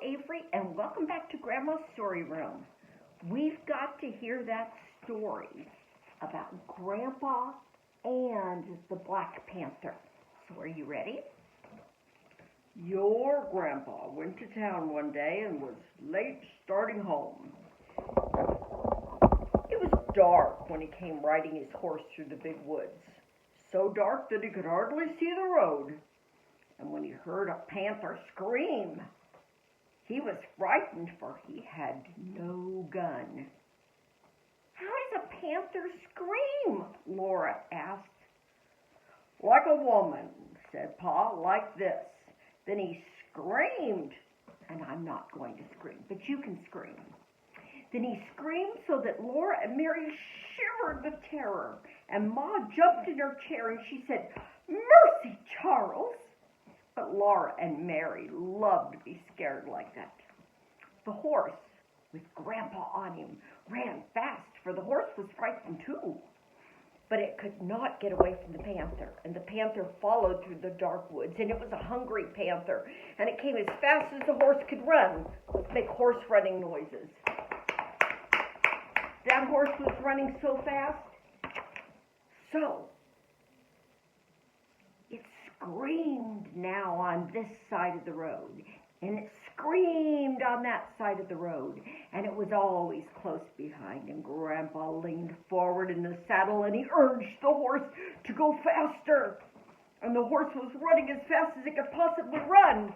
Avery, and welcome back to Grandma's Story Room. We've got to hear that story about Grandpa and the Black Panther. So are you ready? Your grandpa went to town one day and was late starting home. It was dark when he came riding his horse through the big woods, so dark that he could hardly see the road. And when he heard a panther scream, he was frightened, for he had no gun. How does a panther scream? Laura asked. Like a woman, said Pa, like this. Then he screamed, and I'm not going to scream, but you can scream. Then he screamed so that Laura and Mary shivered with terror, and Ma jumped in her chair and she said, "Mercy, Charles!" But Laura and Mary loved to be scared like that. The horse, with Grandpa on him, ran fast, for the horse was frightened too. But it could not get away from the panther, and the panther followed through the dark woods, and it was a hungry panther, and it came as fast as the horse could run. Let's make horse running noises. That horse was running so fast, so it screamed now on this side of the road, and it screamed on that side of the road, and it was always close behind, and Grandpa leaned forward in the saddle, and he urged the horse to go faster, and the horse was running as fast as it could possibly run.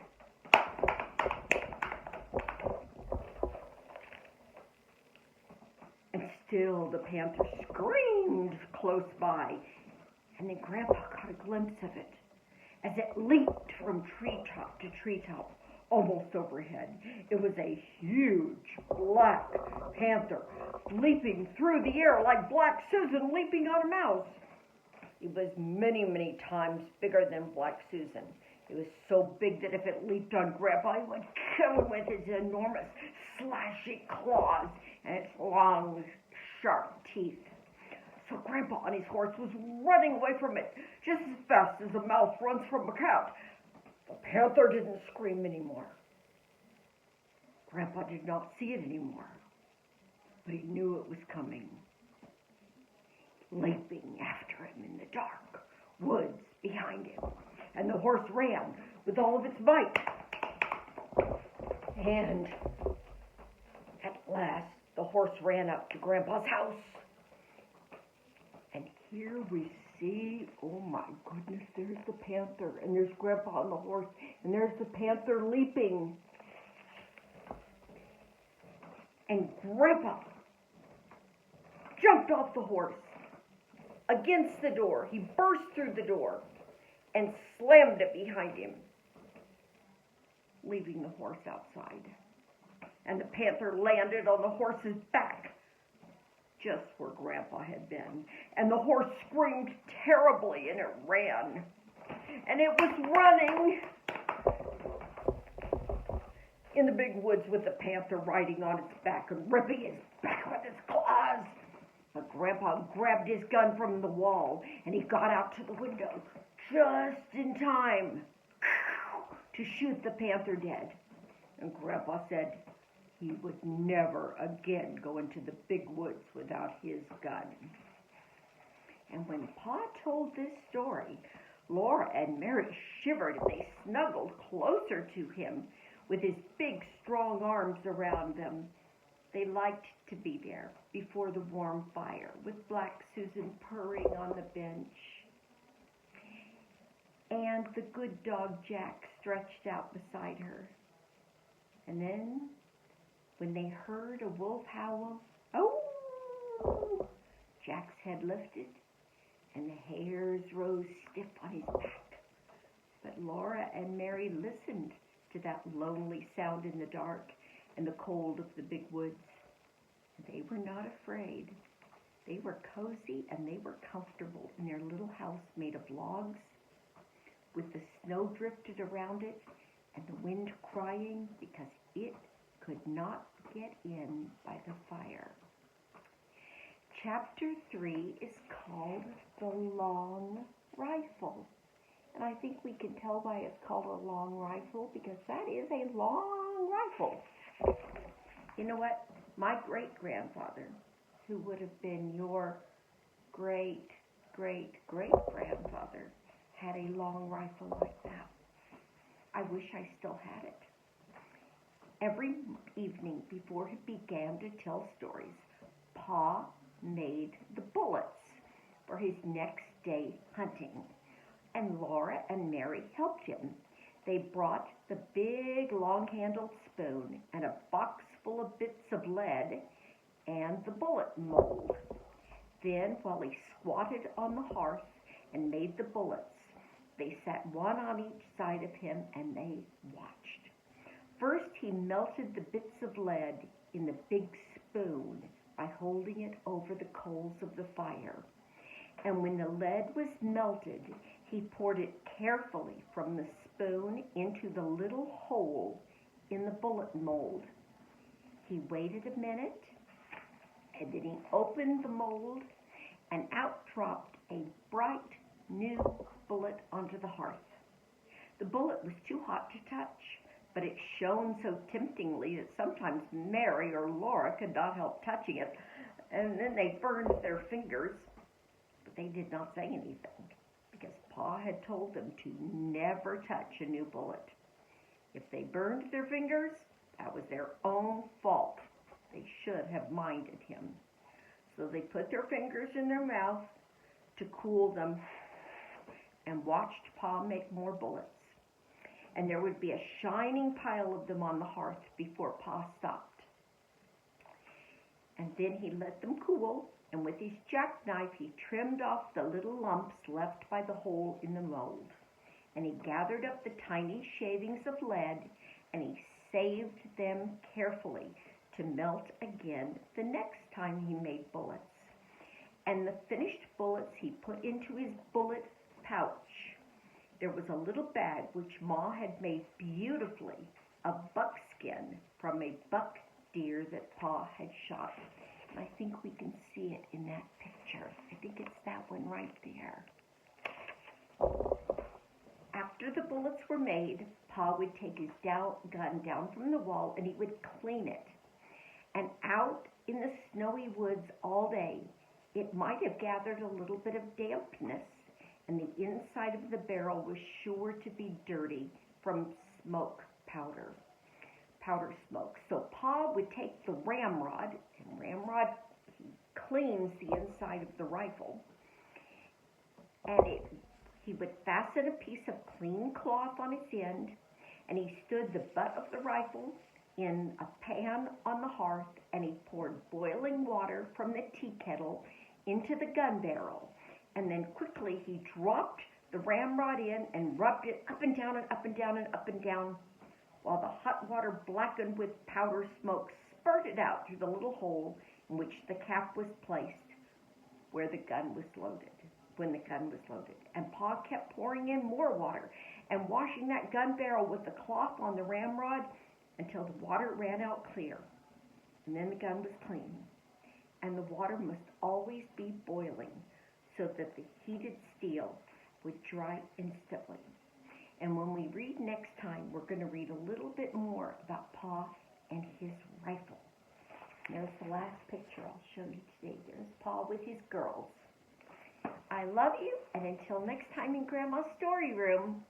And still the panther screamed close by, and then Grandpa caught a glimpse of it as it leaped from treetop to treetop, almost overhead. It was a huge black panther leaping through the air like Black Susan leaping on a mouse. It was many, many times bigger than Black Susan. It was so big that if it leaped on Grandpa, it would kill him with its enormous slashy claws and its long, sharp teeth. So Grandpa on his horse was running away from it just as fast as a mouse runs from a cat. The panther didn't scream anymore. Grandpa did not see it anymore, but he knew it was coming, leaping after him in the dark woods behind him. And the horse ran with all of its might. And at last, the horse ran up to Grandpa's house. And here we see, oh my goodness, there's the panther, and there's Grandpa on the horse, and there's the panther leaping. And Grandpa jumped off the horse against the door. He burst through the door and slammed it behind him, leaving the horse outside. And the panther landed on the horse's back, just where Grandpa had been. And the horse screamed terribly, and it ran. And it was running in the big woods with the panther riding on its back and ripping his back with his claws. But Grandpa grabbed his gun from the wall, and he got out to the window just in time to shoot the panther dead. And Grandpa said he would never again go into the big woods without his gun. And when Pa told this story, Laura and Mary shivered, and they snuggled closer to him with his big, strong arms around them. They liked to be there before the warm fire, with Black Susan purring on the bench, and the good dog Jack stretched out beside her. And then, when they heard a wolf howl, "Oh!" Jack's head lifted, and the hairs rose stiff on his back. But Laura and Mary listened to that lonely sound in the dark and the cold of the big woods. They were not afraid. They were cozy, and they were comfortable in their little house made of logs, with the snow drifted around it and the wind crying because it could not get in by the fire. Chapter 3 is called The Long Rifle, And I think we can tell why it's called a long rifle, because that is a long rifle. You know what? My great-grandfather, who would have been your great-great-great-grandfather, had a long rifle like that. I wish I still had it. Every evening before he began to tell stories, Pa made the bullets for his next day hunting, and Laura and Mary helped him. They brought the big long-handled spoon and a box full of bits of lead and the bullet mold. Then, while he squatted on the hearth and made the bullets, they sat one on each side of him and they watched. First, he melted the bits of lead in the big spoon by holding it over the coals of the fire. And when the lead was melted, he poured it carefully from the spoon into the little hole in the bullet mold. He waited a minute, and then he opened the mold, and out dropped a bright new bullet onto the hearth. The bullet was too hot to touch, but it shone so temptingly that sometimes Mary or Laura could not help touching it, and then they burned their fingers, but they did not say anything, because Pa had told them to never touch a new bullet. If they burned their fingers, that was their own fault. They should have minded him. So they put their fingers in their mouth to cool them and watched Pa make more bullets. And there would be a shining pile of them on the hearth before Pa stopped. And then he let them cool, and with his jackknife he trimmed off the little lumps left by the hole in the mold. And he gathered up the tiny shavings of lead, and he saved them carefully to melt again the next time he made bullets. And the finished bullets he put into his bullet pouch. There was a little bag which Ma had made beautifully of buckskin from a buck deer that Pa had shot. And I think we can see it in that picture. I think it's that one right there. After the bullets were made, Pa would take his gun down from the wall and he would clean it. And out in the snowy woods all day, it might have gathered a little bit of dampness, and the inside of the barrel was sure to be dirty from powder smoke. So Pa would take the ramrod, and ramrod he cleans the inside of the rifle, and he would fasten a piece of clean cloth on its end, and he stood the butt of the rifle in a pan on the hearth, and he poured boiling water from the tea kettle into the gun barrel, and then quickly he dropped the ramrod in and rubbed it up and down and up and down and up and down, while the hot water blackened with powder smoke spurted out through the little hole in which the cap was placed when the gun was loaded. And Pa kept pouring in more water and washing that gun barrel with the cloth on the ramrod until the water ran out clear. And then the gun was clean. And the water must always be boiling so that the heated steel would dry instantly. And when we read next time, we're going to read a little bit more about Pa and his rifle. There's the last picture I'll show you today. There's Pa with his girls. I love you, and until next time in Grandma's Story Room.